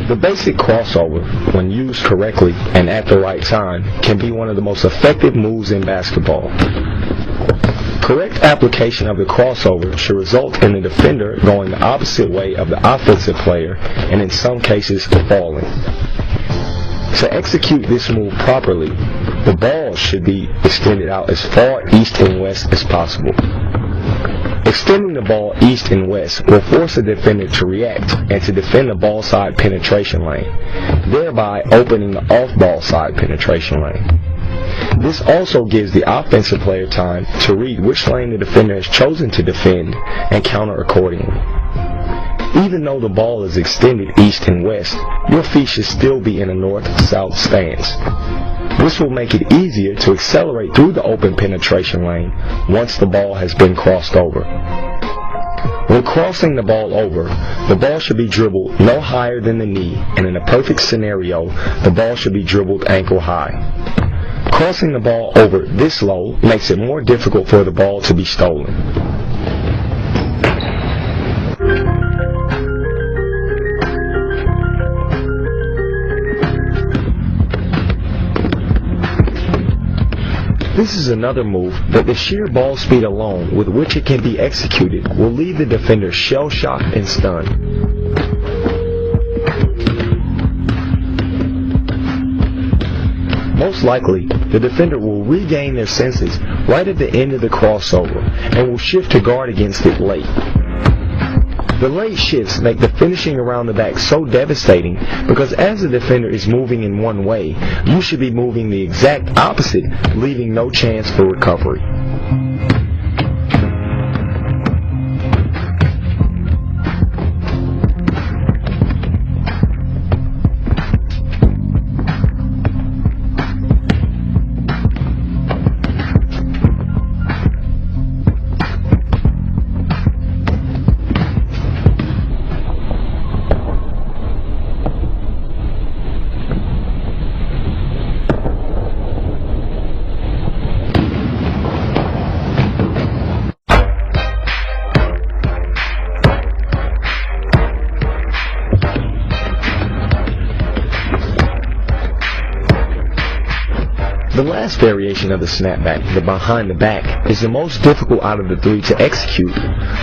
The basic crossover, when used correctly and at the right time, can be one of the most effective moves in basketball. Correct application of the crossover should result in the defender going the opposite way of the offensive player and in some cases falling. To execute this move properly, the ball should be extended out as far east and west as possible. Extending the ball east and west will force the defender to react and to defend the ball side penetration lane, thereby opening the off-ball side penetration lane. This also gives the offensive player time to read which lane the defender has chosen to defend and counter accordingly. Even though the ball is extended east and west, your feet should still be in a north-south stance. This will make it easier to accelerate through the open penetration lane once the ball has been crossed over. When crossing the ball over, the ball should be dribbled no higher than the knee, and in a perfect scenario, the ball should be dribbled ankle high. Crossing the ball over this low makes it more difficult for the ball to be stolen. This is another move that the sheer ball speed alone with which it can be executed will leave the defender shell-shocked and stunned. Most likely, the defender will regain their senses right at the end of the crossover and will shift to guard against it late. The late shifts make the finishing around the back so devastating because as the defender is moving in one way, you should be moving the exact opposite, leaving no chance for recovery. The last variation of the snapback, the behind the back, is the most difficult out of the three to execute,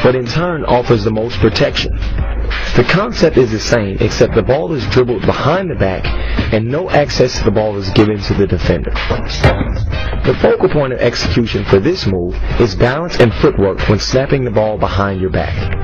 but in turn offers the most protection. The concept is the same, except the ball is dribbled behind the back and no access to the ball is given to the defender. The focal point of execution for this move is balance and footwork when snapping the ball behind your back.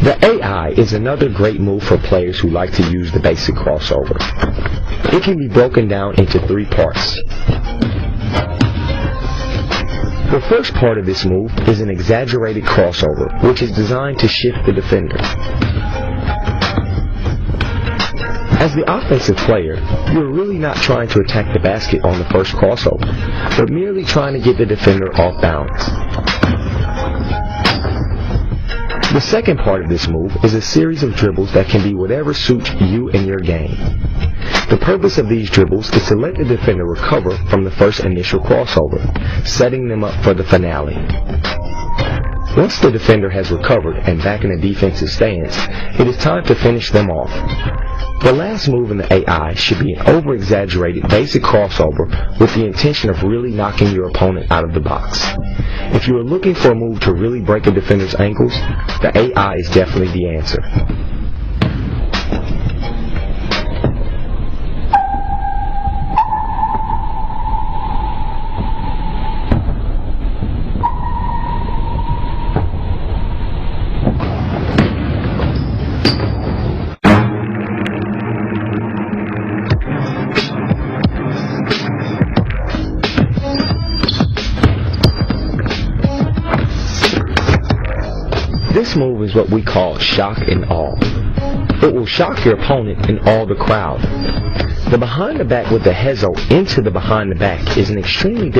The AI is another great move for players who like to use the basic crossover. It can be broken down into three parts. The first part of this move is an exaggerated crossover, which is designed to shift the defender. As the offensive player, you're really not trying to attack the basket on the first crossover, but merely trying to get the defender off balance. The second part of this move is a series of dribbles that can be whatever suits you and your game. The purpose of these dribbles is to let the defender recover from the first initial crossover, setting them up for the finale. Once the defender has recovered and back in a defensive stance, it is time to finish them off. The last move in the AI should be an over-exaggerated basic crossover with the intention of really knocking your opponent out of the box. If you are looking for a move to really break a defender's ankles, the AI is definitely the answer. This move is what we call shock and awe. It will shock your opponent and awe the crowd. The behind the back with the hezo into the behind the back is an extremely